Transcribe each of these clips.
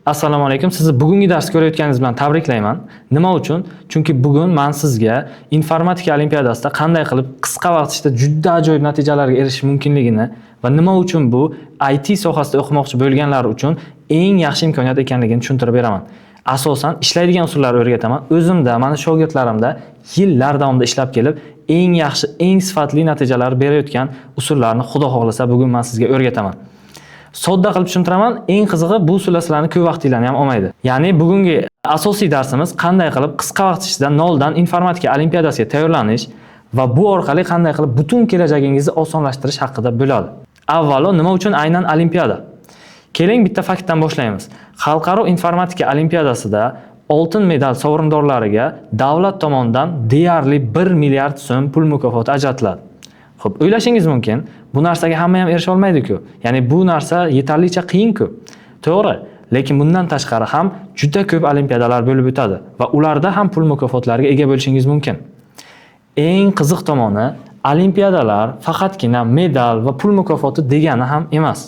Assalomu alaykum. Sizni bugungi dars ko'rayotganingiz bilan tabriklayman. Nima uchun? Chunki bugun men sizga informatika olimpiadasida qanday qilib qisqa vaqt ichida juda ajoyib natijalarga erishish mumkinligini va nima uchun bu IT sohasida o'qimoqchi bo'lganlar uchun eng yaxshi imkoniyat ekanligini tushuntirib beraman. Asosan ishlaydigan usullarni o'rgataman. O'zimda, mana shogirdlarimda yillar davomida ishlab kelib, eng yaxshi, eng sifatli natijalar berayotgan usullarni Xudo xohlasa bugun men sizga o'rgataman. Sodda qilib tushuntiraman. Eng qizig'i bu usullar sizlarni ko'p vaqtingizni ham olmaydi. Ya'ni bugungi asosiy darsimiz qanday qilib qisqa vaqt ichida noldan informatika olimpiadasiga tayyorlanish va bu orqali qanday qilib butun kelajagingizni osonlashtirish haqida bo'ladi. Avvalo, nima uchun aynan olimpiada? Keling bitta faktdan boshlaymiz. Xalqaro informatika olimpiadasida oltin medal sovrindorlariga davlat tomonidan deyarli 1 milliard so'm pul mukofoti ajratiladi. Xo'p, o'ylashingiz mumkin, bu narsaga hamma ham erisha olmaydi-ku. Ya'ni bu narsa yetarlicha qiyin-ku. To'g'ri, lekin bundan tashqari ham juda ko'p olimpiadalar bo'lib o'tadi va ularda ham pul mukofotlariga ega bo'lishingiz mumkin. Eng qiziq tomoni, olimpiadalar faqatgina medal va pul mukofoti degani ham emas.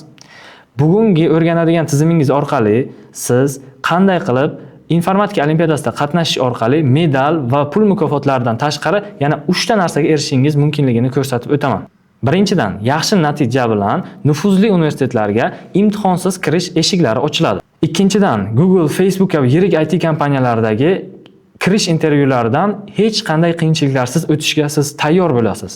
Bugungi o'rganadigan tizimingiz orqali siz qanday qilib informatika olimpiadasida qatnashish orqali medal va pul mukofotlaridan tashqari yana 3 ta narsaga erishishingiz mumkinligini ko'rsatib o'taman. Birinchidan, yaxshi natija bilan nufuzli universitetlarga imtihonsiz kirish eshiklari ochiladi. Ikkinchidan, Google, Facebook kabi yirik IT kompaniyalaridagi kirish intervyularidan hech qanday qiyinchiliklarsiz o'tishga siz tayyor bo'lasiz.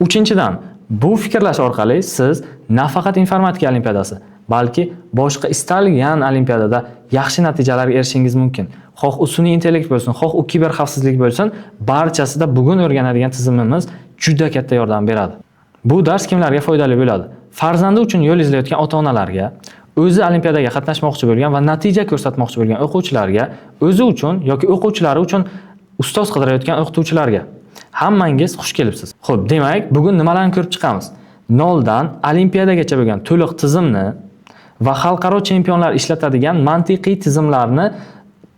Uchinchidan, bu fikrlash orqali siz nafaqat informatika olimpiadasi, balki boshqa istalgan olimpiadada yaxshi natijalarga erishishingiz mumkin. Xoh u sun'iy intellekt bo'lsin, xoh u kiber xavfsizlik bo'lsin, barchasida bugun o'rganadigan tizimimiz juda katta yordam beradi. Bu dars kimlarga foydali bo'ladi? Farzandi uchun yo'l izlayotgan ota-onalarga, o'zi olimpiadaga qatnashmoqchi bo'lgan va natija ko'rsatmoqchi bo'lgan o'quvchilarga, o'zi uchun yoki o'quvchilari uchun ustoz qidirayotgan o'qituvchilarga. Hammangiz xush kelibsiz. Xo'p, demak, bugun nimalarni ko'rib chiqamiz? Noldan olimpiadagacha bo'lgan to'liq tizimni va xalqaro chempionlar ishlatadigan mantiqiy tizimlarni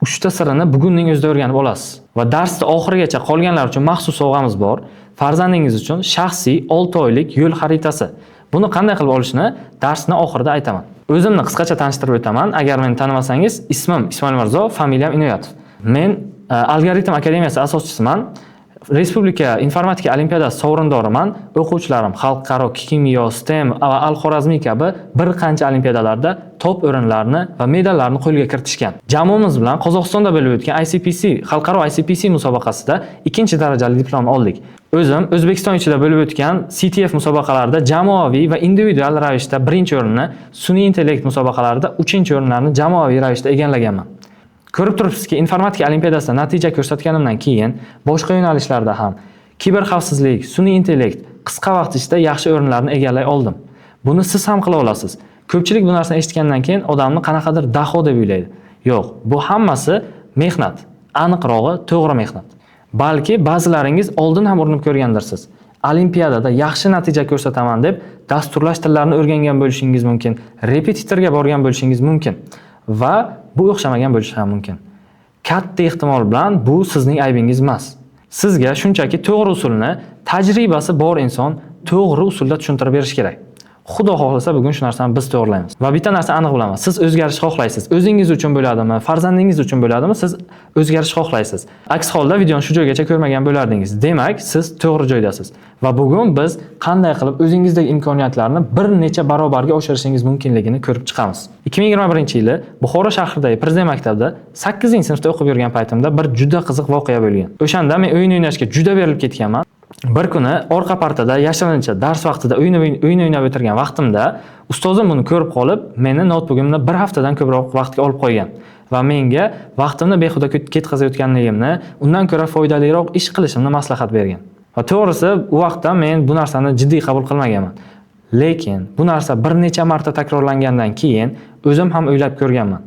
3 ta sirini bugunning o'zida o'rganib olasiz. Va darsning oxirigacha qolganlar uchun maxsus sovg'amiz bor. Farzandingiz uchun shaxsiy 6 oylik yo'l xaritasi. Buni qanday qilib olishni darsning oxirida aytaman. O'zimni qisqacha tanishtirib o'taman. Agar meni tanimasangiz, ismim Ismoil Mirzo, familiyam Inoyatov. Men Algoritm akademiyasi asoschisiman. Respublika informatika olimpiadasi sovrindoriman. O'quvchilarim xalqaro kimyo, STEM va Al-Xorazmiy kabi bir qancha olimpiadalarda top o'rinlarni va medallarni qo'lga kiritishgan. Jamoamiz bilan Qozog'istonda bo'lib o'tgan ICPC, xalqaro ICPC musobaqasida 2-darajali diplom oldik. O'zim O'zbekiston ichida bo'lib o'tgan CTF musobaqalarida jamoaviy va individual ravishda 1-o'rinni, sun'iy intellekt musobaqalarida 3-o'rinlarni jamoaviy ravishda egallaganman. Ko'rib turibsizki, informatika olimpiadasida natija ko'rsatganimdan keyin boshqa yo'nalishlarda ham kiber xavfsizlik, sun'iy intellekt qisqa vaqt ichida yaxshi o'rinlarni egallay oldim. Buni siz ham qila olasiz. Ko'pchilik bu narsani eshitgandan keyin odamni qanaqadir daho deb o'ylaydi. Yo'q, bu hammasi mehnat. Aniqrog'i, to'g'ri mehnat. Balki ba'zilaringiz oldin ham urinib ko'rgandirsiz. Olimpiadada yaxshi natija ko'rsataman deb dasturlash tillarini o'rgangan bo'lishingiz mumkin, repetitorga borgan bo'lishingiz mumkin va bu o'xshamagan bo'lishi ham mumkin. Katta ehtimol bilan bu sizning aybingiz emas. Sizga shunchaki to'g'ri usulni tajribasi bor inson to'g'ri usulda tushuntirib berish kerak. Xudo xohlasa bugun shu narsani biz to'g'rilaymiz. Va bitta narsa aniq bilaman. Siz o'zgarish xohlaysiz. O'zingiz uchun bo'ladimi, farzandingiz uchun bo'ladimi, siz o'zgarish xohlaysiz. Aks holda videoni shu joygacha ko'rmagan bo'lardingiz. Demak, siz to'g'ri joydasiz. Va bugun biz qanday qilib o'zingizdagi imkoniyatlarni bir necha barobarga oshirishingiz mumkinligini ko'rib chiqamiz. 2021-yili Buxoro shahridagi Prezident maktabida 8-sinfda o'qib yurgan paytimda bir juda qiziq voqea bo'lgan. O'shanda men o'yin o'ynashga juda berilib ketganman. Bir kuni orqa partada yashirincha dars vaqtida o'yin o'ynab o'tirgan vaqtimda ustozim buni ko'rib qolib, meni notebookimni bir haftadan ko'proq vaqtga olib qo'ygan va menga vaqtimni behuda ketkazayotganligimni, undan ko'ra foydaliroq ish qilishimni maslahat bergan. Va to'g'risi, u vaqtda men bu narsani jiddiy qabul qilmaganman. Lekin bu narsa bir necha marta takrorlangandan keyin o'zim ham o'ylab ko'rganman.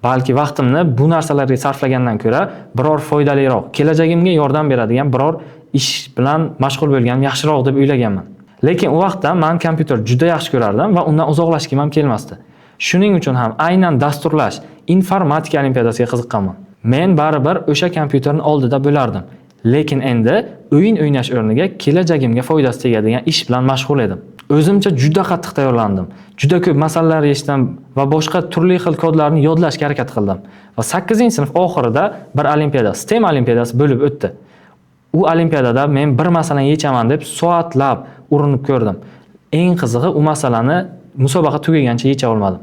Balki vaqtimni bu narsalarga sarflagandan ko'ra biror foydaliroq, kelajagimga yordam beradigan biror ish bilan mashg'ul bo'lgan yaxshiroq deb o'ylaganman. Lekin u vaqtda men kompyuter juda yaxshi ko'rardim va undan uzoqlashgim ham kelmasdi. Shuning uchun ham aynan dasturlash, informatika olimpiadasiga qiziqqanman. Men baribir o'sha kompyuterning oldida bo'lardim. Lekin endi o'yin o'ynash o'rniga kelajagimga foydasi tegadigan ish bilan mashg'ul edim. O'zimcha juda qattiq tayyorlandim. Juda ko'p masalalar eshitdim va boshqa turli xil kodlarni yodlashga harakat qildim. Va 8-sinf oxirida bir olimpiada, STEM olimpiadasi bo'lib o'tdi. U olimpiadada men bir masalani yechaman deb soatlab urinib ko'rdim. Eng qizig'i u masalani musobaqa tugagancha yecha olmadim.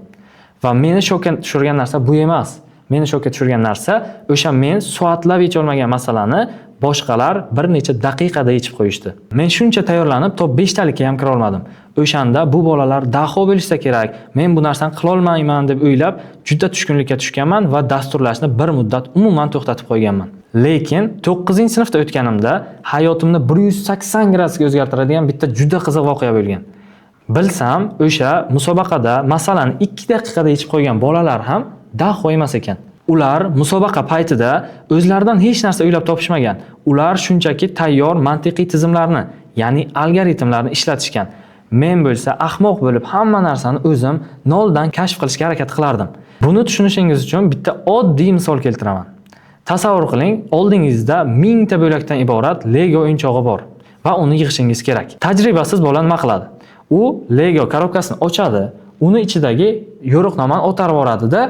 Va meni shokka tushirgan narsa bu emas. Meni shokka tushirgan narsa o'sha men soatlab yecha olmagan masalani boshqalar bir necha daqiqada yechib qo'yishdi. Men shuncha tayyorlanib top 5talikka ham kira olmadim. O'shanda bu bolalar daho bo'lsa kerak, men bu narsani qila olmayman deb o'ylab juda tushkunlikka tushganman va dasturlashni bir muddat umuman to'xtatib qo'yganman. Lekin 9-sinfda o'tganimda hayotimni 180 gradusga o'zgartiradigan bitta juda qiziq voqea bo'lgan. Bilsam, o'sha musobaqada masalani 2 daqiqada yechib qo'ygan bolalar ham daho emas ekan. Ular musobaqa paytida o'zlaridan hech narsa o'ylab topishmagan. Ular shunchaki tayyor mantiqiy tizimlarni, ya'ni algoritmlarni ishlatishgan. Men bo'lsa ahmoq bo'lib hamma narsani o'zim noldan kashf qilishga harakat qilardim. Buni tushunishingiz uchun bitta oddiy misol keltiraman. Tasavvur qiling, oldingizda 1000 ta bo'lakdan iborat Lego o'yinchog'i bor va uni yig'ishingiz kerak. Tajribasiz bola nima qiladi? U Lego korobkasini ochadi, uni ichidagi yo'riqnomani o'tarib yuboradi-da,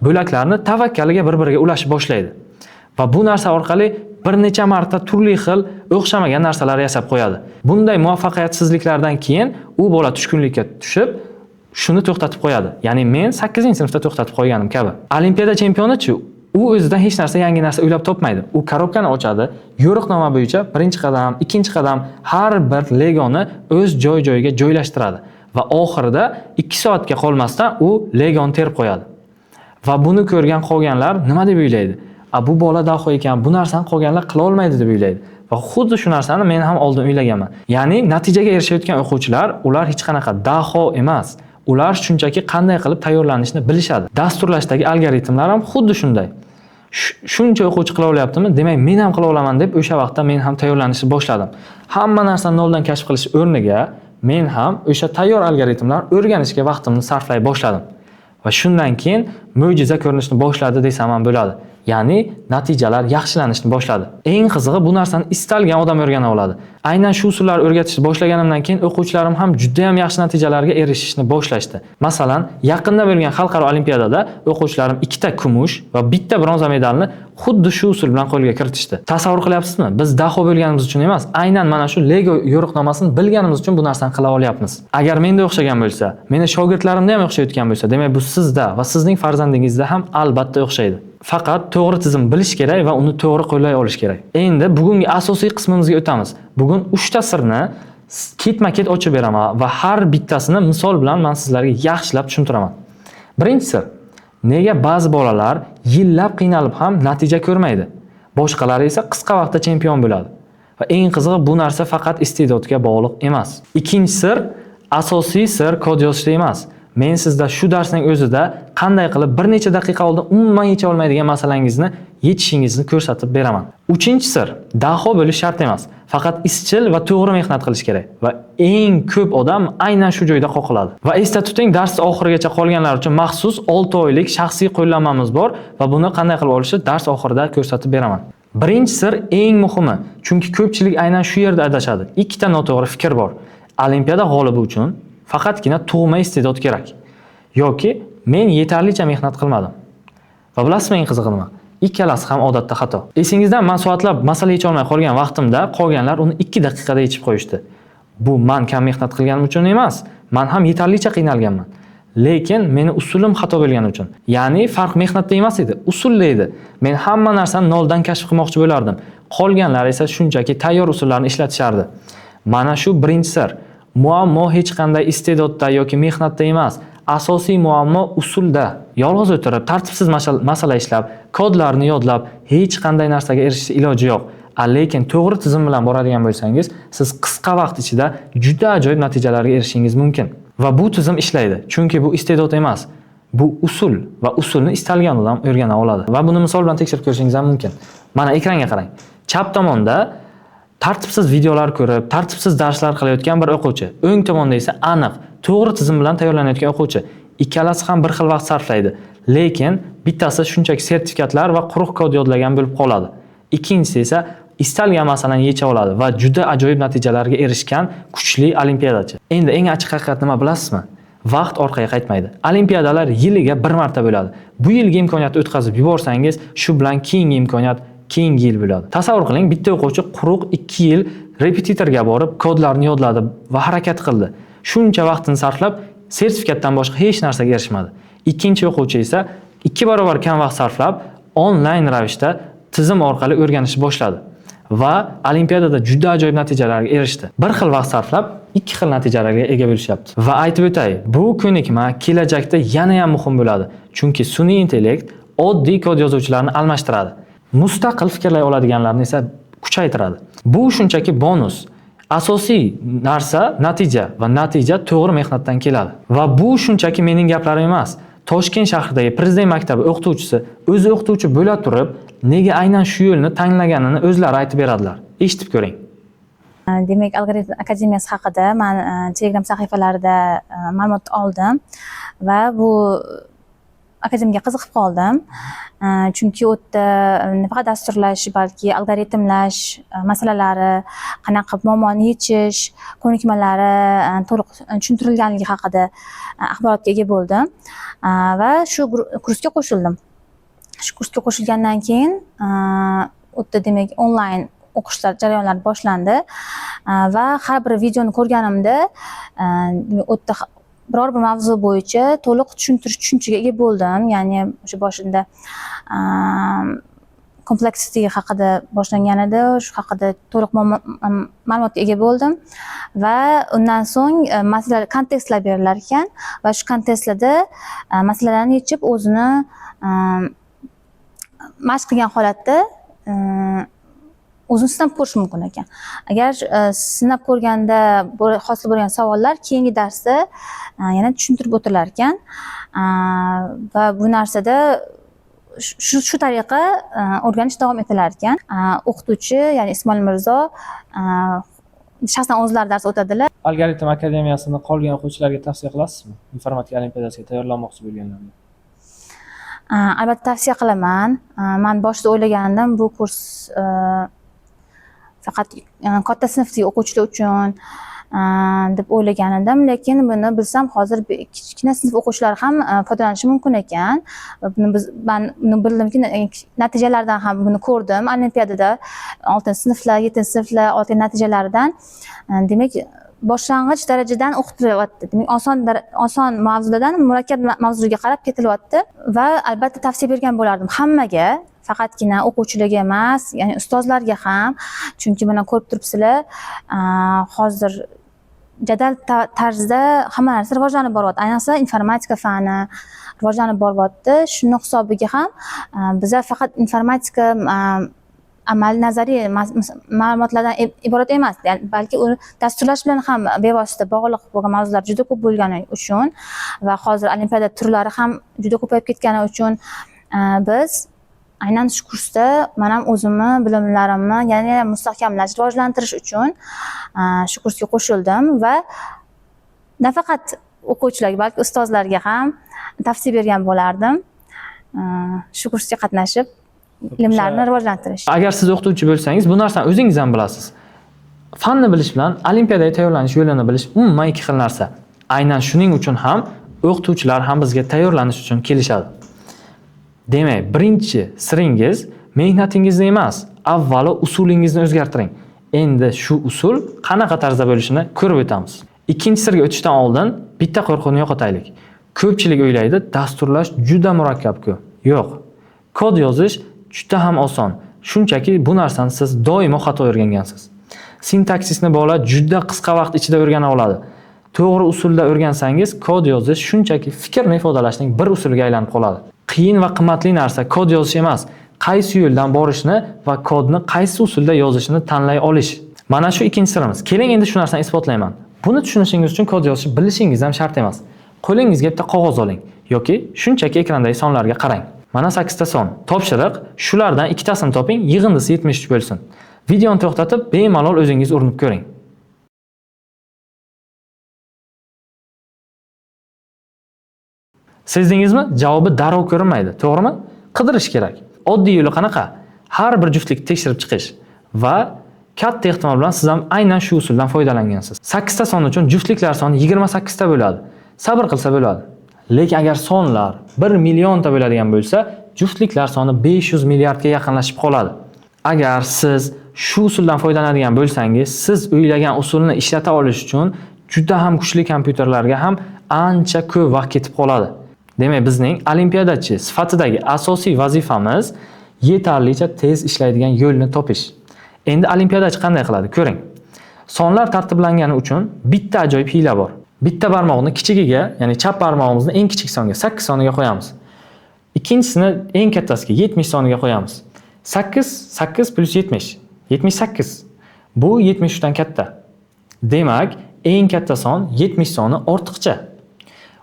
bo'laklarni tavakkaliga bir-biriga ulashib boshlaydi. Va bu narsa orqali bir necha marta turli xil o'xshamagan narsalar yasab qo'yadi. Bunday muvaffaqiyatsizliklardan keyin u bola tushkunlikka tushib, shuni to'xtatib qo'yadi. Ya'ni men 8-sinfda to'xtatib qo'yganim kabi. Olimpiada chempioni-chi, u o'zidan hech narsa yangi narsa o'ylab topmaydi. U korobkani ochadi, yo'riqnoma bo'yicha birinchi qadam, ikkinchi qadam har bir Legoni o'z joy-joyiga joylashtiradi va oxirida 2 soatga qolmasdan u Legoni terib qo'yadi. Va buni ko'rgan qolganlar nima deb o'ylaydi? Bu bola daho ekan, bu narsani qolganlar qila olmaydi deb o'ylaydi. Va xuddi shu narsani men ham oldin o'ylaganman. Ya'ni natijaga erishayotgan o'quvchilar, ular hech qanaqa daho emas. Ular shunchaki qanday qilib tayyorlanishni bilishadi. Dasturlashdagi algoritmlar ham xuddi shunday. Shuncha o'quvchi qila olyaptimi? Demak, men ham qila olaman deb o'sha vaqtda men ham tayyorlanishni boshladim. Hamma narsani noldan kashf qilish o'rniga men ham o'sha tayyor algoritmlar o'rganishga vaqtimni sarflay boshladim. Va shundan keyin mo'jiza ko'rinishni boshladi desam ham bo'ladi. Ya'ni natijalar yaxshilanishni boshladi. Eng qizig'i bu narsani istalgan odam o'rgana oladi. Aynan shu usullarni o'rgatishni boshlaganimdan keyin o'quvchilarim ham juda ham yaxshi natijalarga erishishni boshlashdi. Masalan, yaqinda bo'lgan xalqaro olimpiadada o'quvchilarim 2 ta kumush va 1 ta bronza medalni xuddi shu usul bilan qo'lga kiritishdi. Tasavvur qilyapsizmi? Biz daho bo'lganimiz uchun emas, aynan mana shu Lego yo'riqnomasini bilganimiz uchun bu narsani qila olyapmiz. Agar menda o'xshagan bo'lsa, meni shogirdlarimda ham o'xshayotgan bo'lsa, demak bu sizda va sizning farzandingizda ham albatta o'xshaydi. Faqat to'g'ri tizim bilish kerak va uni to'g'ri qo'llay olish kerak. Endi bugungi asosiy qismimizga o'tamiz. Bugun 3 ta sirni ketma-ket ochib beraman va har bittasini misol bilan men sizlarga yaxshilab tushuntiraman. Birinchi sir: nega ba'zi bolalar yillab qiynalib ham natija ko'rmaydi? Boshqalari esa qisqa vaqtda chempion bo'ladi. Va eng qizig'i, bu narsa faqat iste'dodga bog'liq emas. Ikkinchi sir, asosiy sir kod yozishda emas. Men sizda shu darsning o'zida qanday qilib bir necha daqiqa oldin umuman yecha olmaydigan masalangizni yechishingizni ko'rsatib beraman. Uchinchi sir, daho bo'lish shart emas. Faqat izchil va to'g'ri mehnat qilish kerak va eng ko'p odam aynan shu joyda qoqiladi. Va esda tuting, dars oxirigacha qolganlar uchun maxsus 6 oylik shaxsiy qo'llanmamiz bor va buni qanday qilib olishni dars oxirida ko'rsatib beraman. Birinchi sir eng muhimi, chunki ko'pchilik aynan shu yerda adashadi. 2 ta noto'g'ri fikr bor. Olimpiada g'olibi uchun faqatgina tug'ma iste'dod kerak yoki men yetarlicha mehnat qilmadim. Va bilasizmi eng qizig'i nima? Ikkalasi ham odatda xato. Esingizdan, men soatlab masala yecha olmay qolgan vaqtimda qolganlar uni 2 daqiqada yechib qo'yishdi. Bu men kam mehnat qilganim uchun emas, men ham yetarlicha qiynalganman. Lekin meni usulim xato bo'lgani uchun. Ya'ni farq mehnatda emas edi, usulda edi. Men hamma narsani noldan kashf qilmoqchi bo'lardim. Qolganlar esa shunchaki tayyor usullarni ishlatishardi. Mana shu birinchi sir. Muammo hech qanday iste'dodda yoki mehnatda emas. Asosiy muammo usulda. Yolg'iz o'tirib, tartibsiz masala ishlab, kodlarni yodlab, hech qanday narsaga erishishning iloji yo'q. Lekin to'g'ri tizim bilan boradigan bo'lsangiz, siz qisqa vaqt ichida juda ajoyib natijalarga erishishingiz mumkin. Va bu tizim ishlaydi, chunki bu iste'dod emas. Bu usul va usulni istalgan odam o'rgana oladi. Va buni misol bilan tekshirib ko'rishingiz ham mumkin. Mana ekranga qarang. Chap tomonda tartibsiz videolar ko'rib, tartibsiz darslar qilayotgan bir o'quvchi. O'ng tomonda esa aniq, to'g'ri tizim bilan tayyorlanayotgan o'quvchi. Ikkalasi ham bir xil vaqt sarflaydi. Lekin bittasi shunchaki sertifikatlar va quruq kod yodlagan bo'lib qoladi. Ikkinchisi esa istalgan masalani yecha oladi va juda ajoyib natijalarga erishgan kuchli olimpiadachi. Endi eng ochiq haqiqat nima bilasizmi? Vaqt orqaga qaytmaydi. Olimpiadalar yiliga bir marta bo'ladi. Bu yilgi imkoniyatni o'tkazib yuborsangiz, shu bilan keyingi imkoniyat keyingi yil bo'ladi. Tasavvur qiling, bitta o'quvchi quruq 2 yil repetitorga borib, kodlarni yodladi va harakat qildi. Shuncha vaqtini sarflab, sertifikatdan boshqa hech narsaga erishmadi. Ikkinchi o'quvchi esa 2 barobar kam vaqt sarflab, onlayn ravishda tizim orqali o'rganishni boshladi va olimpiadada juda ajoyib natijalarga erishdi. Bir xil vaqt sarflab, 2 xil natijalarga ega bo'lishyapti. Va aytib o'tay, bu ko'nikma kelajakda yana ham muhim bo'ladi, chunki sun'iy intellekt oddiy kod yozuvchilarni almashtiradi. Mustaqil fikrlay oladiganlarni esa kuchaytiradi. Bu shunchaki bonus. Asosiy narsa natija va natija to'g'ri mehnatdan keladi. Va bu shunchaki mening gaplarim emas. Toshkent shahridagi Prezident maktabi o'qituvchisi o'zi o'qituvchi bo'la turib, nega aynan shu yo'lni tanlaganini o'zlari aytib beradilar. Eshitib ko'ring. Demak, Algoritm akademiyasi haqida men Telegram sahifalarida ma'lumot oldim va bu akademiyaga qiziqib qoldim. Chunki u yerda nafaqat dasturlash, balki algoritmlash masalalari, qanaqa muammoni yechish, ko'nikmalari to'liq tushuntirilganligi haqida axborotga ega bo'ldim va shu kursga qo'shildim. Shu kursga qo'shilgandan keyin u yerda demak onlayn o'qishlar jarayonlari boshlandi va har bir videoni ko'rganimda u yerda biror bir mavzu bo'yicha to'liq tushunchaga ega bo'ldim. Ya'ni o'sha boshida complexity haqida boshlangan edi, shu haqida to'liq ma'lumotga ega bo'ldim va undan so'ng masalalar, kontekstlar berilar ekan va shu kontekstlarda masalalarni yechib o'zini mashq qilgan holatda o'zini sinab ko'rish mumkin ekan. Agar sinab ko'rganda hosil bo'lgan savollar keyingi darsda yana tushuntirib o'tilar ekan va bu narsada shu tariqa o'rganish davom etilar ekan. O'qituvchi, ya'ni Ismoil Mirzo shaxsan o'zlari dars o'tadilar. Algoritm akademiyasini qolgan o'quvchilarga tavsiya qilasizmi? Informatika olimpiadasiga tayyorlanmoqchi bo'lganlarga. Albatta tavsiya qilaman. Men boshida o'ylagandim, bu kurs faqat katta sinfdagi o'quvchilar uchun deb o'ylagan edim, lekin buni bilsam hozir kichkina sinf o'quvchilari ham foydalanishi mumkin ekan. Men bildimki, natijalardan ham buni ko'rdim. Olimpiadada 6-sinflar, 7-sinflar olgan natijalaridan demak boshlang'ich darajadan o'qitilyapti. Demak oson mavzulardan murakkab mavzuga qarab ketilyapti va albatta tavsiya bergan bo'lardim hammaga. Faqatgina o'quvchilarga emas, ya'ni ustozlarga ham, chunki mana ko'rib turibsizlar, hozir jadal tarzda hamma narsa rivojlanib boryapti. Ayniqsa informatika fani rivojlanib boryapti. Shuni hisobiga ham bizlar faqat informatika amal nazariy ma'lumotlardan iborat emas, ya'ni balki u dasturlash bilan ham bevosita bog'liq bo'lgan mavzular juda ko'p bo'lgani uchun va hozir olimpiada turlari ham juda ko'payib ketgani uchun biz aynan shu kursda men ham o'zimni bilimlarimni yana mustahkamlash, rivojlantirish uchun shu kursga qo'shildim va nafaqat o'quvchilarga, balki ustozlarga ham tavsiya bergan bo'lardim. Shu kursga qatnashib ilmlarni rivojlantirish. Agar siz o'qituvchi bo'lsangiz, bu narsani o'zingiz ham bilasiz. Fanni bilish bilan olimpiadaga tayyorlanish yo'lini bilish umuman ikki xil narsa. Aynan shuning uchun ham o'qituvchilar ham bizga tayyorlanish uchun kelishadi. Demak, birinchi siringiz mehnatingizni emas, avvalo usulingizni o'zgartiring. Endi shu usul qanaqa tarzda bo'lishini ko'rib o'tamiz. Ikkinchi sirga o'tishdan oldin bitta qo'rquvni yo'qotaylik. Ko'pchilik o'ylaydi, dasturlash juda murakkab-ku. Yo'q. Kod yozish juda ham oson. Shunchaki bu narsani siz doimo xato o'rgangansiz. Sintaksisni bola juda qisqa vaqt ichida o'rgana oladi. To'g'ri usulda o'rgansangiz, kod yozish shunchaki fikrni ifodalashning bir usuliga aylanib qoladi. Qiyin va qimmatli narsa kod yozish emas, qaysi yo'ldan borishni va kodni qaysi usulda yozishni tanlay olish. Mana shu ikkinchi sirimiz. Keling endi shu narsani isbotlayman. Buni tushunishingiz uchun kod yozishni bilishingiz ham shart emas. Qo'lingizga bitta qog'oz oling yoki shunchaki ekrandagi sonlarga qarang. Mana 8 ta son. Topshiriq, shulardan ikkitasini toping, yig'indisi 73 bo'lsin. Videoni to'xtatib, bemalol o'zingiz urinib ko'ring. Sezdingizmi? Javobi darrov ko'rinmaydi, to'g'rimi? Qidirish kerak. Oddiy yo'li qanaqa? Har bir juftlikni tekshirib chiqish va katta ehtimol bilan siz ham aynan shu usuldan foydalangansiz. 8 ta son uchun juftliklar soni 28 ta bo'ladi. Sabr qilsa bo'ladi. Lekin agar sonlar 1 millionta bo'ladigan bo'lsa, juftliklar soni 500 milliardga yaqinlashib qoladi. Agar siz shu usuldan foydalanadigan bo'lsangiz, siz o'ylagan usulni ishlata olish uchun juda ham kuchli kompyuterlarga ham ancha ko'p vaqt ketib qoladi. Demak, bizning olimpiadachi sifatidagi asosiy vazifamiz yetarlicha tez ishlaydigan yo'lni topish. Endi olimpiadachi qanday qiladi? Ko'ring. Sonlar tartiblangani uchun bitta ajoyib hiyla bor. Bitta barmoqni kichigiga, ya'ni chap barmog'imizni eng kichik songa 8 soniga qo'yamiz. Ikkinchisini eng kattasiga 70 soniga qo'yamiz. 8 plus 70. 78. Bu 73 dan katta. Demak, eng katta son 70 soni ortiqcha.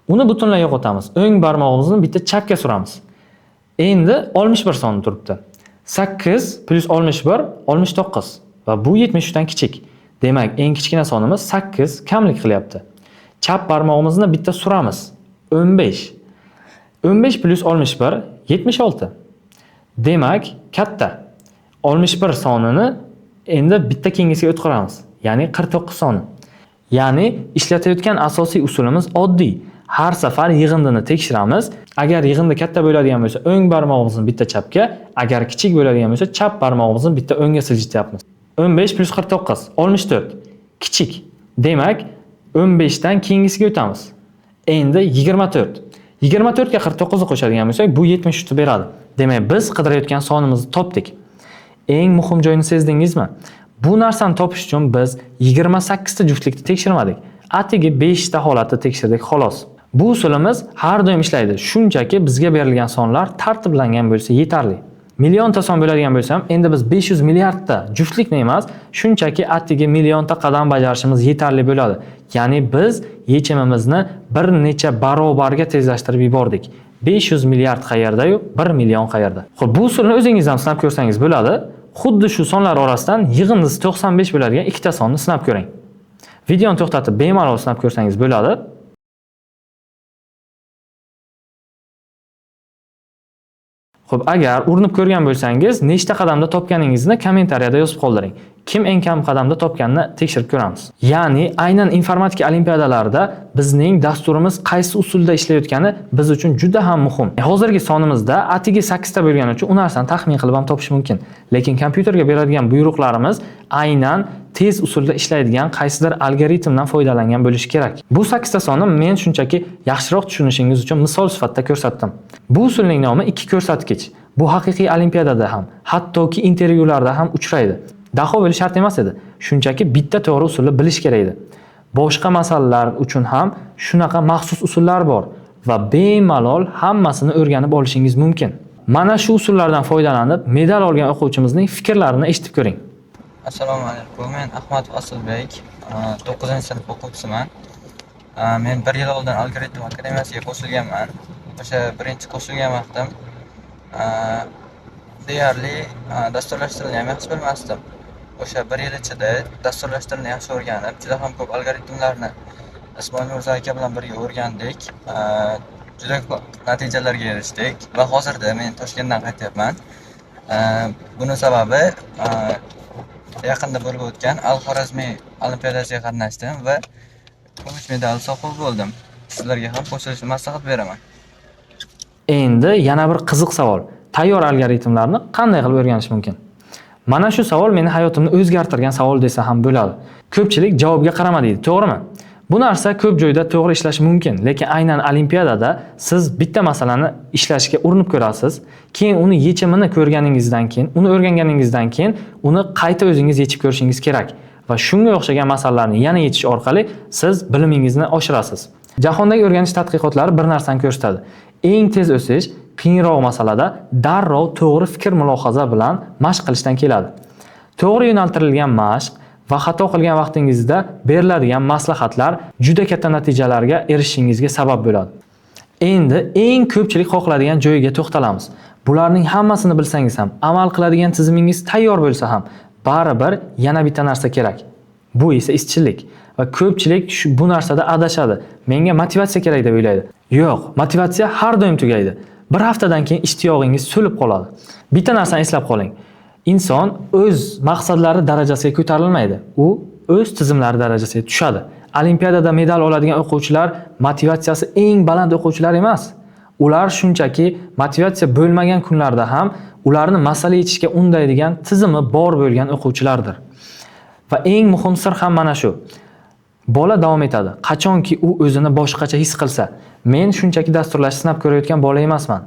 Uni butunlay yo'qotamiz. O'ng barmog'imizni bitta chapga suramiz. Endi 61 soni turibdi. 8 plus 61 69 va bu 73 dan kichik. Demak, eng kichkina sonimiz 8 kamlik qilyapti. Chap barmog'imizni bitta suramiz. 15. 15 plus 61 76. Demak, katta. 61 sonini endi bitta kengisiga o'tkazamiz. Ya'ni 49 soni. Ya'ni ishlatayotgan asosiy usulimiz oddiy. Har safar yig'indini tekshiramiz. Agar yig'indi katta bo'ladigan bo'lsa, o'ng barmog'imizni bitta chapga, agar kichik bo'ladigan bo'lsa, chap barmog'imizni bitta o'ngga siljityapmiz. 15 plus 49 64. Kichik. Demak, 15 dan keyingisiga o'tamiz. Endi 24. 24 ga 49 ni qo'shadigan bo'lsak, bu 73 ni beradi. Demak, biz qidirayotgan sonimizni topdik. Eng muhim joyini sezdingizmi? Bu narsani topish uchun biz 28 ta juftlikni tekshirmadik. Atigi 5 ta holatni tekshirdik xolos. Bu usulimiz har doim ishlaydi. Shunchaki bizga berilgan sonlar tartiblangan bo'lsa yetarli. Millionta son bo'ladigan bo'lsa ham, endi biz 500 milliardta juftlikni emas, shunchaki atigi millionta qadam bajarishimiz yetarli bo'ladi. Ya'ni biz yechimimizni bir necha barobarga tezlashtirib yubordik. 500 milliard qayerda-yu, 1 million qayerda. Xo'p, bu usulni o'zingiz ham sinab ko'rsangiz bo'ladi. Xuddi shu sonlar orasidan yig'indisi 95 bo'ladigan ikkita sonni sinab ko'ring. Videoni to'xtatib bemalol sinab ko'rsangiz bo'ladi. Xo'p, agar urinib ko'rgan bo'lsangiz, nechta qadamda topganingizni kommentariyada yozib qoldiring. Kim eng kam qadamda topganini tekshirib ko'ramiz. Ya'ni aynan informatika olimpiadalarida bizning dasturimiz qaysi usulda ishlayotgani biz uchun juda ham muhim. Hozirgi sonimizda atigi 8 ta bo'lgani uchun u narsani taxmin qilib ham topish mumkin. Lekin kompyuterga beradigan buyruqlarimiz aynan tez usulda ishlaydigan qaysidir algoritmdan foydalangan bo'lishi kerak. Bu 8 ta sonni men shunchaki yaxshiroq tushunishingiz uchun misol sifatida ko'rsatdim. Bu usulning nomi 2 ko'rsatkich. Bu haqiqiy olimpiadada ham, hattoki intervyularda ham uchraydi. Daho bo'lish shart emas edi. Shunchaki bitta to'g'ri usulni bilish kerak edi. Boshqa masalalar uchun ham shunaqa maxsus usullar bor va bemalol hammasini o'rganib olishingiz mumkin. Mana shu usullardan foydalanib, medal olgan o'quvchimizning fikrlarini eshitib ko'ring. Assalomu alaykum. Men Ahmadov Asilbek, 9-sinf o'quvchisiman. Men 1 yil oldin Algoritm akademiyasiga qo'shilganman. O'sha birinchi qo'shilgan vaqtim deyarli dasturlashtirilgan ham yaxshi bilmasdim. O'sha 1 yil ichida dasturlashtirilishni yaxshi o'rganib, juda ham ko'p algoritmlarni Ismoil Mirzo aka bilan birga o'rgandik. Juda ko'p natijalarga erishdik va hozirda men Toshkentdan qaytyapman. Buning sababi yaqinda bo'lib o'tgan Al-Xorazmiy olimpiadasiga qatnashdim va kumush medal sohibi bo'ldim. Sizlarga ham qo'shilishni maslahat beraman. Endi yana bir qiziq savol. Tayyor algoritmlarni qanday qilib o'rganish mumkin? Mana shu savol meni hayotimni o'zgartirgan savol desa ham bo'ladi. Ko'pchilik javobga qarama deydi, to'g'rimi? Bu narsa ko'p joyda to'g'ri ishlashi mumkin, lekin aynan olimpiadada siz bitta masalani ishlashga urinib ko'rasiz, keyin uni yechimini ko'rganingizdan keyin, uni o'rganganingizdan keyin uni qayta o'zingiz yechib ko'rishingiz kerak va shunga o'xshagan masalalarni yana yechish orqali siz bilimingizni oshirasiz. Jahondagi o'rganish tadqiqotlari bir narsani ko'rsatadi. Eng tez o'sish qiyinroq masalada darrov to'g'ri fikr mulohaza bilan mashq qilishdan keladi. To'g'ri yo'naltirilgan mashq va xato qilgan vaqtingizda beriladigan maslahatlar juda katta natijalarga erishishingizga sabab bo'ladi. Endi eng ko'pchilik xohladigan joyiga to'xtalamiz. Bularning hammasini bilsangiz ham, amal qiladigan tizimingiz tayyor bo'lsa ham, baribir yana bitta narsa kerak. Bu esa izchillik. Va ko'pchilik bu narsada adashadi. Menga motivatsiya kerak deb o'ylaydi. Yo'q, motivatsiya har doim tugaydi. Bir haftadan keyin ishtiyoqingiz so'lib qoladi. Bitta narsani eslab qoling. Inson o'z maqsadlari darajasiga ko'tarilmaydi. U o'z tizimlari darajasiga tushadi. Olimpiadada medal oladigan o'quvchilar motivatsiyasi eng baland o'quvchilar emas. Ular shunchaki motivatsiya bo'lmagan kunlarda ham ularni masala yechishga undaydigan tizimi bor bo'lgan o'quvchilardir. Va eng muhim sir ham mana shu. Bola davom etadi. Qachonki u o'zini boshqacha his qilsa, men shunchaki dasturlash sinab ko'rayotgan bola emasman.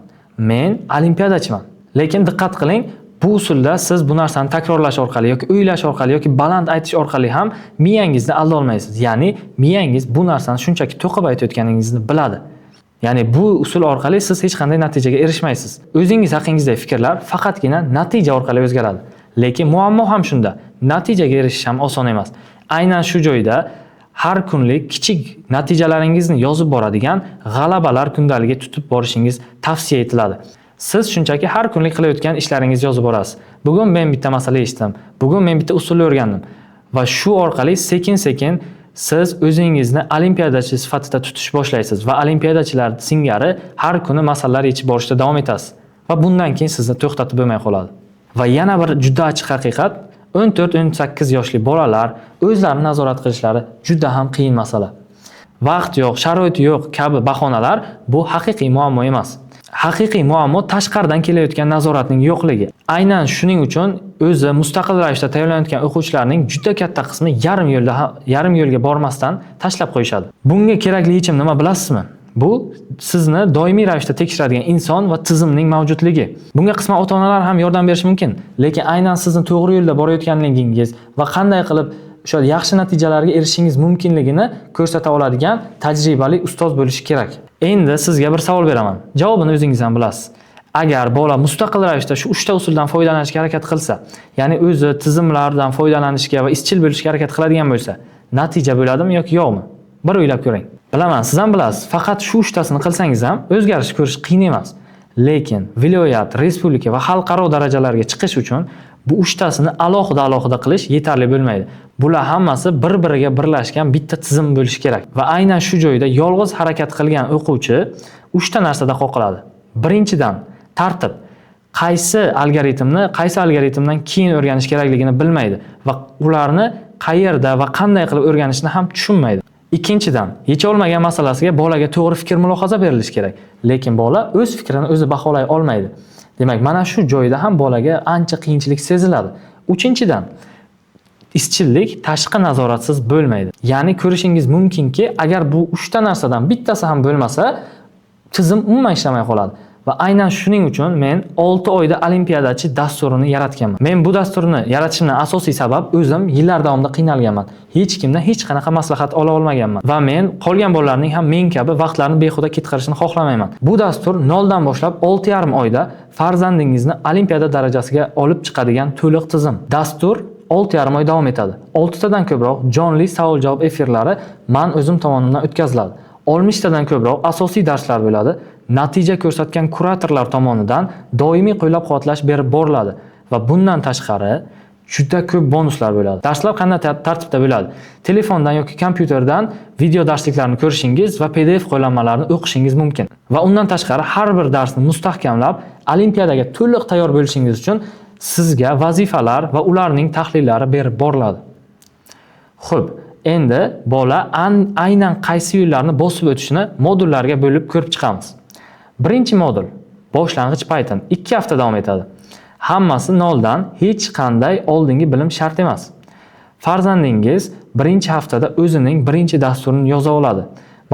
Men olimpiadachiman. Lekin diqqat qiling, bu usulda siz bu narsani takrorlash orqali yoki o'ylash orqali yoki baland aytish orqali ham miyangizni alda olmaysiz. Ya'ni miyangiz bu narsani shunchaki to'qib aytayotganingizni biladi. Ya'ni bu usul orqali siz hech qanday natijaga erishmaysiz. O'zingiz haqingizdagi fikrlar faqatgina natija orqali o'zgaradi. Lekin muammo ham shunda. Natijaga erishish ham oson emas. Aynan shu joyda har kunlik kichik natijalaringizni yozib boradigan g'alabalar kundaligiga tutib borishingiz tavsiya etiladi. Siz shunchaki har kunlik qilayotgan ishlaringizni yozib borasiz. Bugun men bitta masala eshitdim. Bugun men bitta usulni o'rgandim. Va shu orqali sekin-sekin siz o'zingizni olimpiadachi sifatida tutish boshlaysiz va olimpiadachilar singari har kuni masalalar yechib borishda davom etasiz. Va bundan keyin sizni to'xtatib bo'lmay qoladi. Va yana bir juda ochiq haqiqat, 14-18 yoshli bolalar o'zlarini nazorat qilishlari juda ham qiyin masala. Vaqt yo'q, sharoit yo'q kabi bahonalar bu haqiqiy muammo emas. Haqiqiy muammo tashqaridan kelayotgan nazoratning yo'qligi. Aynan shuning uchun o'zi mustaqil ravishda tayyorlanayotgan o'quvchilarning juda katta qismi yarim yo'lga bormasdan tashlab qo'yishadi. Bunga kerakli yechim nima bilasizmi? Bu sizni doimiy ravishda tekshiradigan inson va tizimning mavjudligi. Bunga qisman ota-onalar ham yordam berishi mumkin, lekin aynan sizni to'g'ri yo'lda borayotganligingiz va qanday qilib o'sha yaxshi natijalarga erishishingiz mumkinligini ko'rsata oladigan tajribali ustoz bo'lishi kerak. Endi sizga bir savol beraman. Javobini o'zingiz ham bilasiz. Agar bola mustaqil ravishda shu 3 ta usuldan foydalanishga harakat qilsa, ya'ni o'zi tizimlardan foydalanishga va izchil bo'lishga harakat qiladigan bo'lsa, natija bo'ladimi yoki yo'qmi? Bir o'ylab ko'ring. Bilaman, siz ham bilasiz. Faqat shu 3 tasini qilsangiz ham o'zgarish ko'rish qiyin emas. Lekin viloyat, respublika va xalqaro darajalarga chiqish uchun bu 3 tasini alohida qilish yetarli bo'lmaydi. Bular hammasi bir-biriga birlashgan bitta tizim bo'lishi kerak. Va aynan shu joyda yolg'iz harakat qilgan o'quvchi 3 ta narsada qoqiladi. Birinchidan, tartib. Qaysi algoritmdan keyin o'rganish kerakligini bilmaydi va ularni qayerda va qanday qilib o'rganishni ham tushunmaydi. Ikkinchidan, yecha olmagan masalasiga bolaga to'g'ri fikr mulohaza berilishi kerak, lekin bola o'z fikrini o'zi baholay olmaydi. Demak, mana shu joyda ham bolaga ancha qiyinchilik seziladi. Uchinchidan, izchillik tashqi nazoratsiz bo'lmaydi. Ya'ni ko'rishingiz mumkinki, agar bu 3 ta narsadan bittasi ham bo'lmasa, tizim umuman ishlamay qoladi. Va aynan shuning uchun men 6 oyda olimpiadachi dasturini yaratganman. Men bu dasturni yaratishimdan asosiy sabab o'zim yillar davomida qiynalganman. Hech kimdan hech qanaqa maslahat ola olmaganman va men qolgan bolalarning ham men kabi vaqtlarini behuda ketkazishini xohlamayman. Bu dastur 0 dan boshlab 6,5 oyda farzandingizni olimpiada darajasiga olib chiqadigan to'liq tizim. Dastur 6,5 oy davom etadi. 6 tadan ko'proq jonli savol-javob efirlari men o'zim tomonidan o'tkaziladi. 60 tadan ko'proq asosiy darslar bo'ladi. Natija ko'rsatgan kuratorlar tomonidan doimiy qo'llab-quvvatlash berib boriladi va bundan tashqari juda ko'p bonuslar bo'ladi. Darslar qanday tartibda bo'ladi? Telefondan yoki kompyuterdan video darsliklarni ko'rishingiz va PDF qo'llanmalarini o'qishingiz mumkin. Va undan tashqari har bir darsni mustahkamlab, olimpiadaga to'liq tayyor bo'lishingiz uchun sizga vazifalar va ularning tahlillari berib boriladi. Xo'p, endi bola aynan qaysi yo'llarni bosib o'tishini modullarga bo'lib ko'rib chiqamiz. Birinchi modul boshlang'ich Python 2 hafta davom etadi. Hammasi 0 dan, hech qanday oldingi bilim shart emas. Farzandingiz birinchi haftada o'zining birinchi dasturini yoza oladi.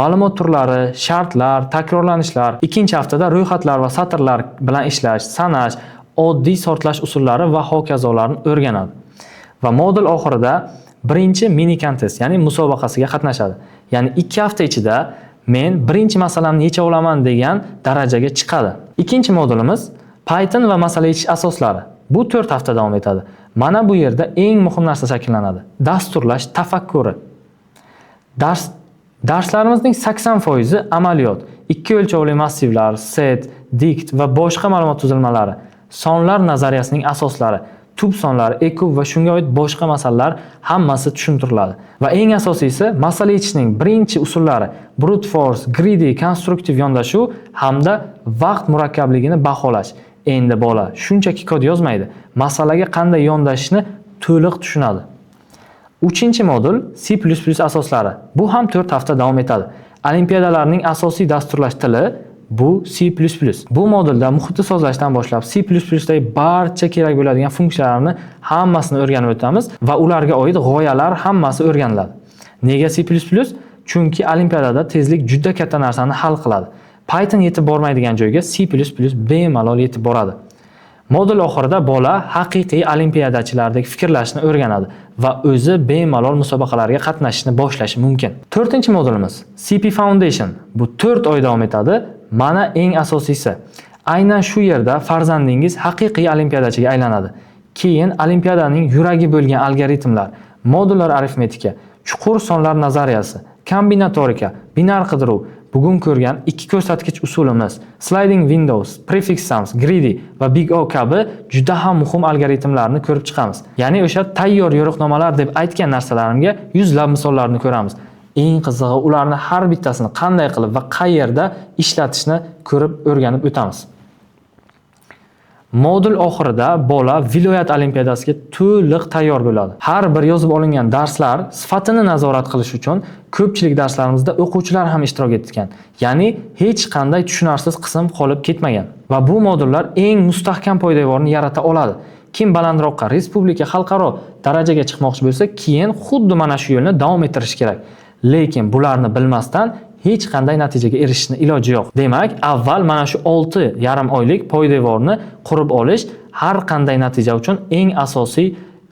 Ma'lumot turlari, shartlar, takrorlanishlar, ikkinchi haftada ro'yxatlar va satrlar bilan ishlash, sanash, oddiy sortlash usullari va hokazolarni o'rganadi. Va modul oxirida birinchi mini kontest, ya'ni musobaqasiga qatnashadi. Ya'ni 2 hafta ichida men birinchi masalamni yecha olaman degan darajaga chiqadi. Ikkinchi modulimiz Python va masala yechish asoslari. Bu 4 hafta davom etadi. Mana bu yerda eng muhim narsa shakllanadi. Dasturlash tafakkuri. Darslarimizning 80% amaliyot, 2 o'lchovli massivlar, set, dikt va boshqa ma'lumot tuzilmalari, sonlar nazariyasining asoslari, tub sonlar, ekub va shunga oid boshqa masalalar hammasi tushuntiriladi. Va eng asosiysi, masala yechishning birinchi usullari brute force, greedy, konstruktiv yondashuv hamda vaqt murakkabligini baholash. Endi bola shunchaki kod yozmaydi, masalaga qanday yondashishni to'liq tushunadi. 3-modul C++ asoslari. Bu ham 4 hafta davom etadi. Olimpiadalarning asosiy dasturlash tili bu C++. Bu modulda muhitni sozlashdan boshlab C++dagi barcha kerak bo'ladigan funksiyalarni hammasini o'rganib o'tamiz va ularga oid g'oyalar hammasi o'rganiladi. Nega C++? Chunki olimpiadada tezlik juda katta narsani hal qiladi. Python yetib bormaydigan joyga C++ bemalol yetib boradi. Modul oxirida bola haqiqiy olimpiadachilardek fikrlashni o'rganadi va o'zi bemalol musobaqalarga qatnashishni boshlashi mumkin. 4-modulimiz CP Foundation. Bu 4 oy davom etadi. Mana eng asosiysi. Aynan shu yerda farzandingiz haqiqiy olimpiadachiga aylanadi. Keyin olimpiadaning yuragi bo'lgan algoritmlar, modullar arifmetika, chuqur sonlar nazariyasi, kombinatorika, binar qidiruv, bugun ko'rgan ikki ko'rsatkich usulimiz, sliding windows, prefix sums, greedy va big O kabi juda ham muhim algoritmlarni ko'rib chiqamiz. Ya'ni o'sha tayyor yo'riqnomalar deb aytgan narsalarimga yuzlab misollarni ko'ramiz. Eng qizig'i ularni har bittasini qanday qilib va qayerda ishlatishni ko'rib o'rganib o'tamiz. Modul oxirida bola viloyat olimpiadasiga to'liq tayyor bo'ladi. Har bir yozib olingan darslar sifatini nazorat qilish uchun ko'pchilik darslarimizda o'quvchilar ham ishtirok etgan. Ya'ni hech qanday tushunarsiz qism qolib ketmagan. Va bu modullar eng mustahkam poydevorni yarata oladi. Kim balandroqqa, respublika, xalqaro darajaga chiqmoqchi bo'lsa, keyin xuddi mana shu yo'lni davom ettirish kerak. Lekin bularni bilmasdan hech qanday natijaga erishishni iloji yo'q. Demak, avval mana shu 6,5 oylik poydevorni qurib olish har qanday natija uchun eng asosiy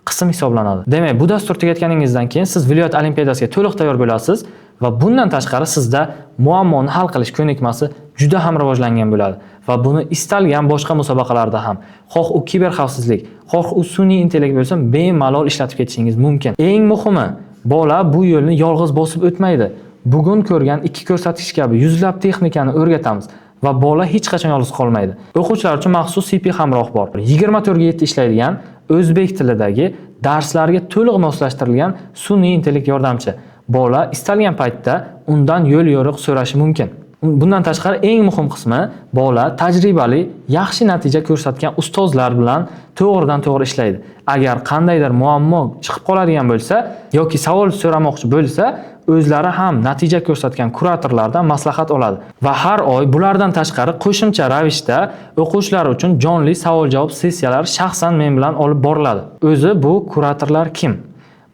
qism hisoblanadi. Demak, bu dastur tugatganingizdan keyin siz viloyat olimpiadasiga to'liq tayyor bo'lasiz va bundan tashqari sizda muammoni hal qilish ko'nikmasi juda ham rivojlangan bo'ladi va buni istalgan boshqa musobaqalarda ham, xoh u kiberxavfsizlik, xoh u sun'iy intellekt bo'lsin, bemalol ishlatib ketishingiz mumkin. Eng muhimi, bola bu yo'lni yolg'iz bosib o'tmaydi. Bugun ko'rgan ikki ko'rsatkich kabi yuzlab texnikani o'rgatamiz va bola hech qachon yolg'iz qolmaydi. O'quvchilar uchun maxsus CP hamroh bor. 24/7 ishlaydigan o'zbek tilidagi darslarga to'liq moslashtirilgan sun'iy intellekt yordamchi. Bola istalgan paytda undan yo'l yo'riq so'rashi mumkin. Bundan tashqari eng muhim qismi, bola tajribali, yaxshi natija ko'rsatgan ustozlar bilan to'g'ridan to'g'ri ishlaydi. Agar qandaydir muammo chiqib qoladigan bo'lsa yoki savol so'ramoqchi bo'lsa, o'zlari ham natija ko'rsatgan kuratorlardan maslahat oladi va har oy bulardan tashqari qo'shimcha ravishda o'quvchilar uchun jonli savol-javob sessiyalari shaxsan men bilan olib boriladi. O'zi bu kuratorlar kim?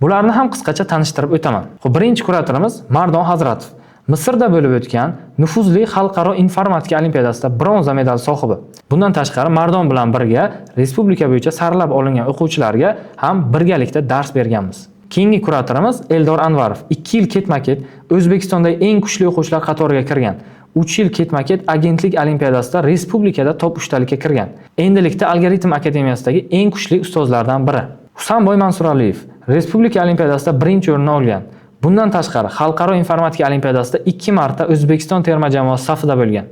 Bularni ham qisqacha tanishtirib o'taman. Birinchi kuratorimiz Mardon Hazratov. Misrda bo'lib o'tgan nufuzli xalqaro informatika olimpiadasida bronza medal sohibi. Bundan tashqari Mardon bilan birga respublika bo'yicha saralab olingan o'quvchilarga ham birgalikda dars berganmiz. Keyingi kuratorimiz Eldor Anvarov. 2 yil ketma-ket O'zbekistondagi eng kuchli o'quvchilar qatoriga kirgan. 3 yil ketma-ket agentlik olimpiadasida respublikada top 3talikka kirgan. Endilikda Algoritm akademiyasidagi eng kuchli ustozlardan biri. Husanboy Mansuraliyev respublika olimpiadasida 1-o'rinni olgan. Bundan tashqari xalqaro informatika olimpiadasida 2 marta O'zbekiston terma jamoasi safida bo'lgan.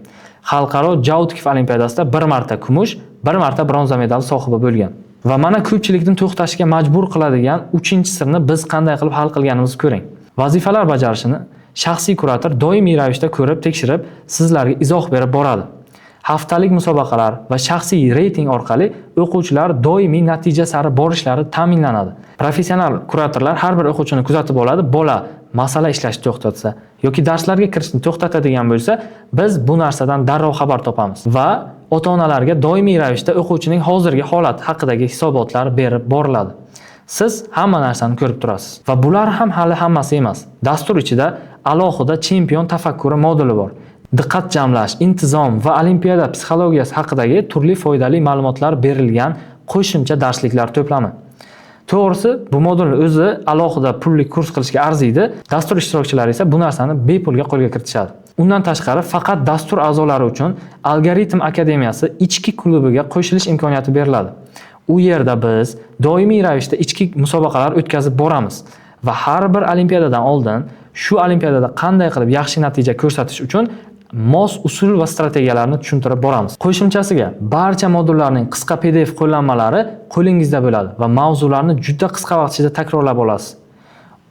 Xalqaro Jautkiv olimpiadasida 1 marta kumush, 1 marta bronza medal sohibi bo'lgan. Va mana ko'pchilikni to'xtashga majbur qiladigan 3-sirni biz qanday qilib hal qilganimizni ko'ring. Vazifalar bajarishini shaxsiy kurator doimiy ravishda ko'rib, tekshirib, sizlarga izoh berib boradi. Haftalik musobaqalar va shaxsiy reyting orqali o'quvchilar doimiy natija sari borishlari ta'minlanadi. Professional kuratorlar har bir o'quvchini kuzatib oladi. Bola masala ishlashni to'xtatsa yoki darslarga kirishni to'xtatadigan bo'lsa, biz bu narsadan darrov xabar topamiz va ota-onalarga doimiy ravishda o'quvchining hozirgi holati haqidagi hisobotlar berib boriladi. Siz hamma narsani ko'rib turasiz. Va bular ham hali hammasi emas. Dastur ichida alohida chempion tafakkuri moduli bor. Diqqat jamlash, intizom va olimpiada psixologiyasi haqidagi turli foydali ma'lumotlar berilgan qo'shimcha darsliklar to'plami. To'g'risi, bu modulni o'zi alohida pullik kurs qilishga arziydi. Dastur ishtirokchilari esa bu narsani bepulga qo'lga kiritishadi. Undan tashqari faqat dastur a'zolari uchun Algoritm akademiyasi ichki klubiga qo'shilish imkoniyati beriladi. U yerda biz doimiy ravishda ichki musobaqalar o'tkazib boramiz va har bir olimpiadadan oldin shu olimpiadada qanday qilib yaxshi natija ko'rsatish uchun mos usul va strategiyalarni tushuntirib boramiz. Qo'shimchasiga barcha modullarning qisqa PDF qo'llanmalari qo'lingizda bo'ladi va mavzularni juda qisqa vaqt ichida takrorlab olasiz.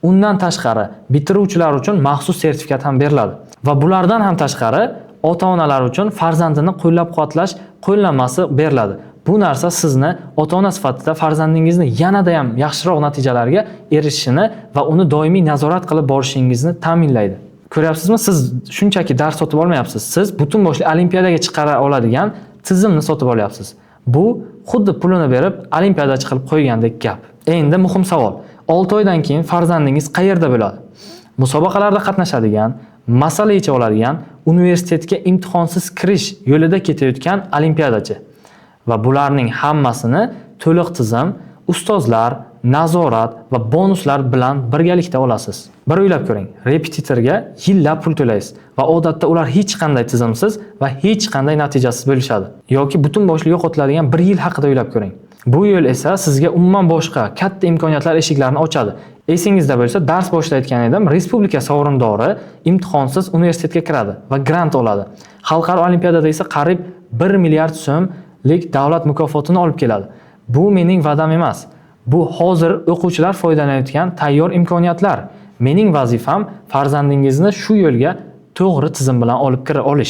Undan tashqari bitiruvchilar uchun maxsus sertifikat ham beriladi. Va bulardan ham tashqari ota-onalar uchun farzandini qo'llab-quvvatlash qo'llanmasi beriladi. Bu narsa sizni ota-ona sifatida farzandingizni yanada ham yaxshiroq natijalarga erishishini va uni doimiy nazorat qilib borishingizni ta'minlaydi. Ko'ryapsizmi, siz shunchaki dars sotib olmayapsiz. Siz butun boshli olimpiadaga chiqara oladigan tizimni sotib olyapsiz. Bu xuddi pulini berib olimpiadachi qilib qo'ygandek gap. Endi muhim savol. 6 oydan keyin farzandingiz qayerda bo'ladi? Musobaqalarda qatnashadigan, masala yecha oladigan, universitetga imtihonsiz kirish yo'lida ketayotgan olimpiadachi. Va bularning hammasini to'liq tizim, ustozlar, nazorat va bonuslar bilan birgalikda olasiz. Bir o'ylab ko'ring, repetitorga yillab pul to'laysiz va odatda ular hech qanday tizimsiz va hech qanday natijasiz bo'lishadi. Yoki butun boshli yo'qotiladigan 1 yil haqida o'ylab ko'ring. Bu yo'l esa sizga umuman boshqa katta imkoniyatlar eshiklarini ochadi. Esingizda bo'lsa, dars boshlayotgan edim, respublika sovrindori imtihonsiz universitetga kiradi va grant oladi. Xalqaro olimpiadada esa qariyb 1 milliard so'mlik davlat mukofotini olib keladi. Bu mening va'dam emas. Bu hozir o'quvchilar foydalanayotgan tayyor imkoniyatlar. Mening vazifam farzandingizni shu yo'lga to'g'ri tizim bilan olib kira olish.